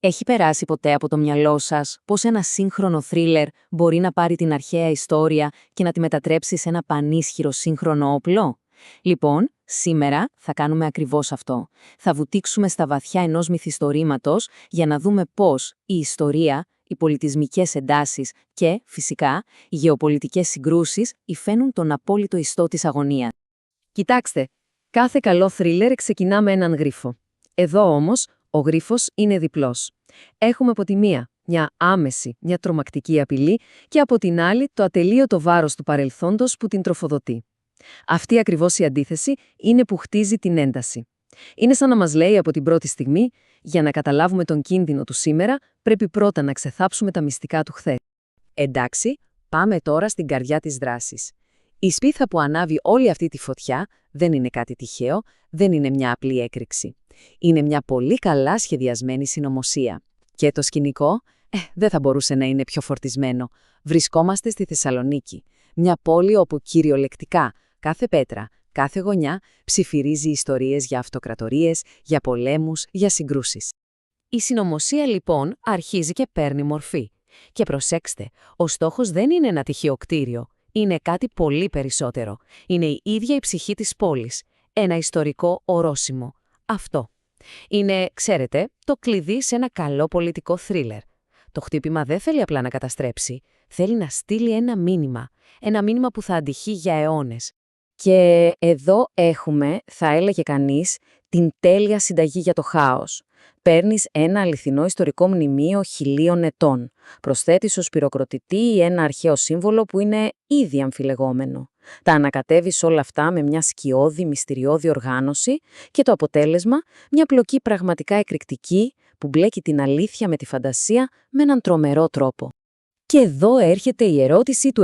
Έχει περάσει ποτέ από το μυαλό σας πώς ένα σύγχρονο θρίλερ μπορεί να πάρει την αρχαία ιστορία και να τη μετατρέψει σε ένα πανίσχυρο σύγχρονο όπλο? Λοιπόν, σήμερα θα κάνουμε ακριβώς αυτό. Θα βουτήξουμε στα βαθιά ενός μυθιστορήματος για να δούμε πώς η ιστορία, οι πολιτισμικές εντάσεις και, φυσικά, οι γεωπολιτικές συγκρούσεις υφαίνουν τον απόλυτο ιστό της αγωνίας. Κοιτάξτε, κάθε καλό θρίλερ ξεκινά με έναν γρίφο. Εδώ όμως, ο γρίφος είναι διπλός. Έχουμε από τη μία μια άμεση, μια τρομακτική απειλή και από την άλλη το ατελείωτο βάρος του παρελθόντος που την τροφοδοτεί. Αυτή ακριβώς η αντίθεση είναι που χτίζει την ένταση. Είναι σαν να μας λέει από την πρώτη στιγμή, για να καταλάβουμε τον κίνδυνο του σήμερα, πρέπει πρώτα να ξεθάψουμε τα μυστικά του χθες. Εντάξει, πάμε τώρα στην καρδιά της δράσης. Η σπίθα που ανάβει όλη αυτή τη φωτιά δεν είναι κάτι τυχαίο, δεν είναι μια απλή έκρηξη. Είναι μια πολύ καλά σχεδιασμένη συνωμοσία. Και το σκηνικό, δεν θα μπορούσε να είναι πιο φορτισμένο. Βρισκόμαστε στη Θεσσαλονίκη, μια πόλη όπου κυριολεκτικά κάθε πέτρα, κάθε γωνιά ψιφυρίζει ιστορίες για αυτοκρατορίες, για πολέμους, για συγκρούσεις. Η συνωμοσία λοιπόν αρχίζει και παίρνει μορφή. Και προσέξτε, ο στόχος δεν είναι ένα τυχαίο κτίριο. Είναι κάτι πολύ περισσότερο. Είναι η ίδια η ψυχή της πόλης. Ένα ιστορικό ορόσημο. Αυτό. Είναι, ξέρετε, το κλειδί σε ένα καλό πολιτικό θρίλερ. Το χτύπημα δεν θέλει απλά να καταστρέψει. Θέλει να στείλει ένα μήνυμα. Ένα μήνυμα που θα αντυχεί για αιώνες. Και εδώ έχουμε, θα έλεγε κανείς, την τέλεια συνταγή για το χάος. Παίρνεις ένα αληθινό ιστορικό μνημείο 1000 ετών. Προσθέτεις ως πυροκροτητή ένα αρχαίο σύμβολο που είναι ήδη αμφιλεγόμενο. Τα ανακατεύεις όλα αυτά με μια σκιώδη, μυστηριώδη οργάνωση και το αποτέλεσμα μια πλοκή πραγματικά εκρηκτική που μπλέκει την αλήθεια με τη φαντασία με έναν τρομερό τρόπο. Και εδώ έρχεται η ερώτηση του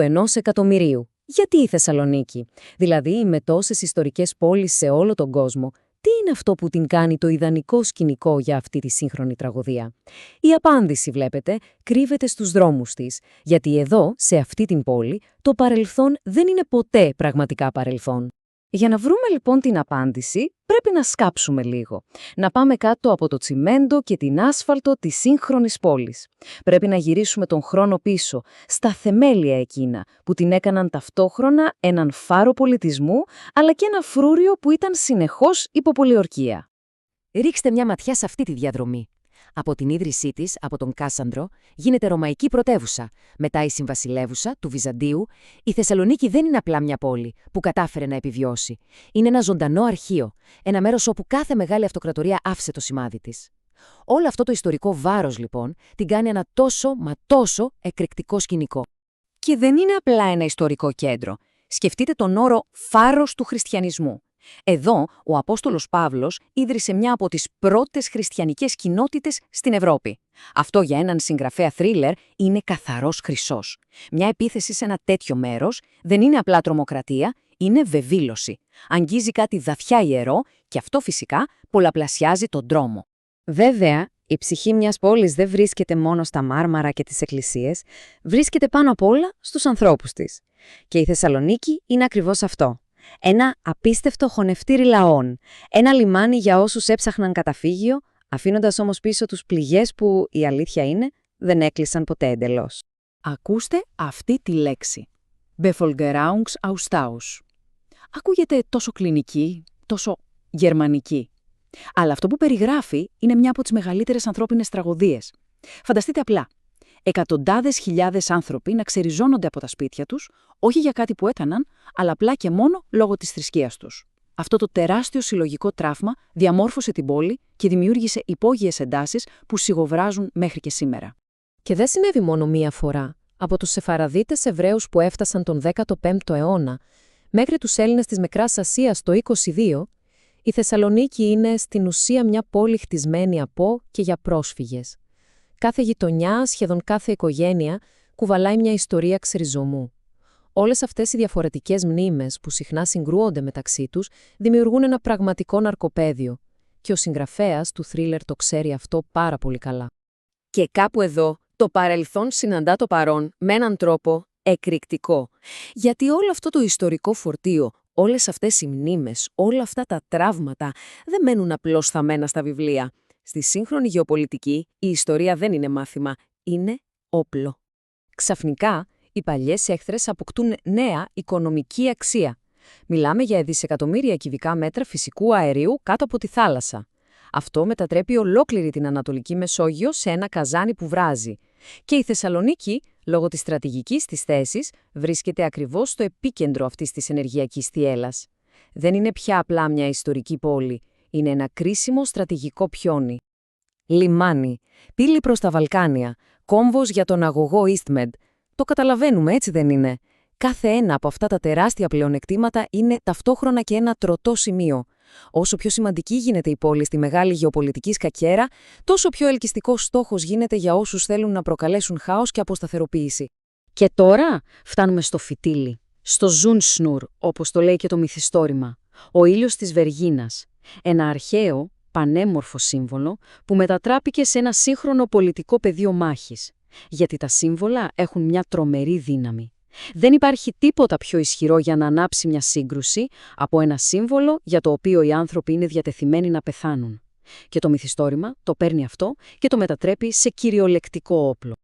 1.000.000. Γιατί η Θεσσαλονίκη? Δηλαδή, με τόσες ιστορικές πόλεις σε όλο τον κόσμο, τι είναι αυτό που την κάνει το ιδανικό σκηνικό για αυτή τη σύγχρονη τραγωδία? Η απάντηση, βλέπετε, κρύβεται στους δρόμους της, γιατί εδώ, σε αυτή την πόλη, το παρελθόν δεν είναι ποτέ πραγματικά παρελθόν. Για να βρούμε λοιπόν την απάντηση, πρέπει να σκάψουμε λίγο. Να πάμε κάτω από το τσιμέντο και την άσφαλτο της σύγχρονης πόλης. Πρέπει να γυρίσουμε τον χρόνο πίσω, στα θεμέλια εκείνα, που την έκαναν ταυτόχρονα έναν φάρο πολιτισμού, αλλά και ένα φρούριο που ήταν συνεχώς υπό πολιορκία. Ρίξτε μια ματιά σε αυτή τη διαδρομή. Από την ίδρυσή της, από τον Κάσανδρο, γίνεται ρωμαϊκή πρωτεύουσα. Μετά η συμβασιλεύουσα του Βυζαντίου, η Θεσσαλονίκη δεν είναι απλά μια πόλη που κατάφερε να επιβιώσει. Είναι ένα ζωντανό αρχείο, ένα μέρος όπου κάθε μεγάλη αυτοκρατορία άφησε το σημάδι της. Όλο αυτό το ιστορικό βάρος, λοιπόν, την κάνει ένα τόσο εκρηκτικό σκηνικό. Και δεν είναι απλά ένα ιστορικό κέντρο. Σκεφτείτε τον όρο φάρος του χριστιανισμού. Εδώ, ο Απόστολος Παύλος ίδρυσε μια από τις πρώτες χριστιανικές κοινότητες στην Ευρώπη. Αυτό για έναν συγγραφέα θρίλερ είναι καθαρός χρυσός. Μια επίθεση σε ένα τέτοιο μέρος δεν είναι απλά τρομοκρατία, είναι βεβήλωση. Αγγίζει κάτι βαθιά ιερό και αυτό φυσικά πολλαπλασιάζει τον τρόμο. Βέβαια, η ψυχή μιας πόλης δεν βρίσκεται μόνο στα μάρμαρα και τις εκκλησίες, βρίσκεται πάνω απ' όλα στους ανθρώπους της. Και η Θεσσαλονίκη είναι ακριβώς αυτό. Ένα απίστευτο χωνευτήρι λαών, ένα λιμάνι για όσους έψαχναν καταφύγιο, αφήνοντας όμως πίσω τους πληγές που, η αλήθεια είναι, δεν έκλεισαν ποτέ εντελώς. Ακούστε αυτή τη λέξη. Bevölkerungsaustausch. Ακούγεται τόσο κλινική, τόσο γερμανική. Αλλά αυτό που περιγράφει είναι μια από τις μεγαλύτερες ανθρώπινες τραγωδίες. Φανταστείτε απλά. Εκατοντάδες χιλιάδες άνθρωποι να ξεριζώνονται από τα σπίτια τους, όχι για κάτι που έκαναν, αλλά απλά και μόνο λόγω της θρησκείας τους. Αυτό το τεράστιο συλλογικό τραύμα διαμόρφωσε την πόλη και δημιούργησε υπόγειες εντάσεις που σιγοβράζουν μέχρι και σήμερα. Και δεν συνέβη μόνο μία φορά. Από τους Σεφαραδίτες Εβραίους που έφτασαν τον 15ο αιώνα, μέχρι τους Έλληνες της Μικράς Ασίας το 22, η Θεσσαλονίκη είναι στην ουσία μια πόλη χτισμένη από και για πρόσφυγες. Κάθε γειτονιά, σχεδόν κάθε οικογένεια, κουβαλάει μια ιστορία ξεριζωμού. Όλες αυτές οι διαφορετικές μνήμες που συχνά συγκρούονται μεταξύ τους δημιουργούν ένα πραγματικό ναρκοπαίδιο. Και ο συγγραφέας του θρίλερ το ξέρει αυτό πάρα πολύ καλά. Και κάπου εδώ το παρελθόν συναντά το παρόν με έναν τρόπο εκρηκτικό. Γιατί όλο αυτό το ιστορικό φορτίο, όλες αυτές οι μνήμες, όλα αυτά τα τραύματα δεν μένουν απλώς θαμμένα στα βιβλία. Στη σύγχρονη γεωπολιτική, η ιστορία δεν είναι μάθημα, είναι όπλο. Ξαφνικά, οι παλιές έχθρες αποκτούν νέα οικονομική αξία. Μιλάμε για δισεκατομμύρια κυβικά μέτρα φυσικού αερίου κάτω από τη θάλασσα. Αυτό μετατρέπει ολόκληρη την Ανατολική Μεσόγειο σε ένα καζάνι που βράζει. Και η Θεσσαλονίκη, λόγω της στρατηγικής της θέσης, βρίσκεται ακριβώς στο επίκεντρο αυτής της ενεργειακής θυέλλας. Δεν είναι πια απλά μια ιστορική πόλη, είναι ένα κρίσιμο στρατηγικό πιόνι. Λιμάνι, πύλη προς τα Βαλκάνια, κόμβος για τον αγωγό EastMed. Το καταλαβαίνουμε, έτσι δεν είναι? Κάθε ένα από αυτά τα τεράστια πλεονεκτήματα είναι ταυτόχρονα και ένα τροτό σημείο. Όσο πιο σημαντική γίνεται η πόλη στη μεγάλη γεωπολιτική σκακέρα, τόσο πιο ελκυστικός στόχος γίνεται για όσους θέλουν να προκαλέσουν χάος και αποσταθεροποίηση. Και τώρα φτάνουμε στο φυτίλι, στο Ζουνσνουρ, όπως το λέει και το μυθιστόρημα, ο ήλιος της Βεργίνας. Ένα αρχαίο, πανέμορφο σύμβολο που μετατράπηκε σε ένα σύγχρονο πολιτικό πεδίο μάχης. Γιατί τα σύμβολα έχουν μια τρομερή δύναμη. Δεν υπάρχει τίποτα πιο ισχυρό για να ανάψει μια σύγκρουση από ένα σύμβολο για το οποίο οι άνθρωποι είναι διατεθειμένοι να πεθάνουν. Και το μυθιστόρημα το παίρνει αυτό και το μετατρέπει σε κυριολεκτικό όπλο.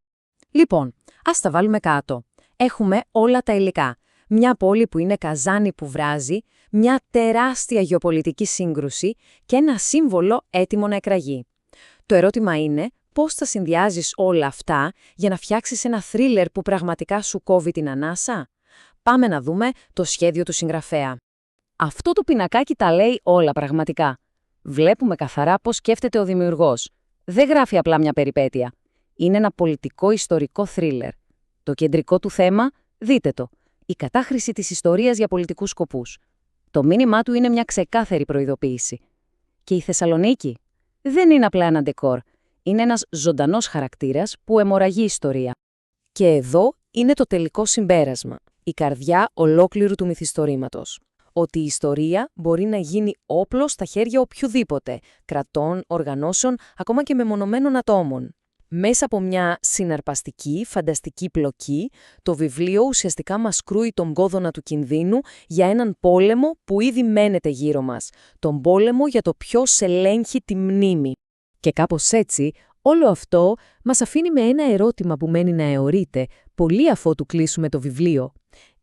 Λοιπόν, ας τα βάλουμε κάτω. Έχουμε όλα τα υλικά. Μια πόλη που είναι καζάνι που βράζει, μια τεράστια γεωπολιτική σύγκρουση και ένα σύμβολο έτοιμο να εκραγεί. Το ερώτημα είναι πώς θα συνδυάζεις όλα αυτά για να φτιάξεις ένα θρίλερ που πραγματικά σου κόβει την ανάσα? Πάμε να δούμε το σχέδιο του συγγραφέα. Αυτό το πινακάκι τα λέει όλα πραγματικά. Βλέπουμε καθαρά πώς σκέφτεται ο δημιουργός. Δεν γράφει απλά μια περιπέτεια. Είναι ένα πολιτικό-ιστορικό θρίλερ. Το κεντρικό του θέμα, δείτε το, η κατάχρηση της ιστορίας για πολιτικούς σκοπούς. Το μήνυμά του είναι μια ξεκάθαρη προειδοποίηση. Και η Θεσσαλονίκη δεν είναι απλά ένα ντεκόρ. Είναι ένας ζωντανός χαρακτήρας που αιμορραγεί ιστορία. Και εδώ είναι το τελικό συμπέρασμα, η καρδιά ολόκληρου του μυθιστορήματος. Ότι η ιστορία μπορεί να γίνει όπλο στα χέρια οποιοδήποτε, κρατών, οργανώσεων, ακόμα και μεμονωμένων ατόμων. Μέσα από μια συναρπαστική, φανταστική πλοκή, το βιβλίο ουσιαστικά μας κρούει τον κόδωνα του κινδύνου για έναν πόλεμο που ήδη μένεται γύρω μας. Τον πόλεμο για το ποιος ελέγχει τη μνήμη. Και κάπως έτσι, όλο αυτό μας αφήνει με ένα ερώτημα που μένει να αιωρείται, πολύ αφότου κλείσουμε το βιβλίο.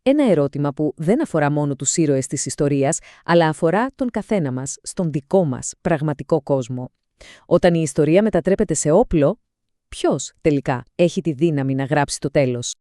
Ένα ερώτημα που δεν αφορά μόνο τους ήρωες της ιστορίας, αλλά αφορά τον καθένα μας, στον δικό μας πραγματικό κόσμο. Όταν η ιστορία μετατρέπεται σε όπλο, ποιος τελικά έχει τη δύναμη να γράψει το τέλος?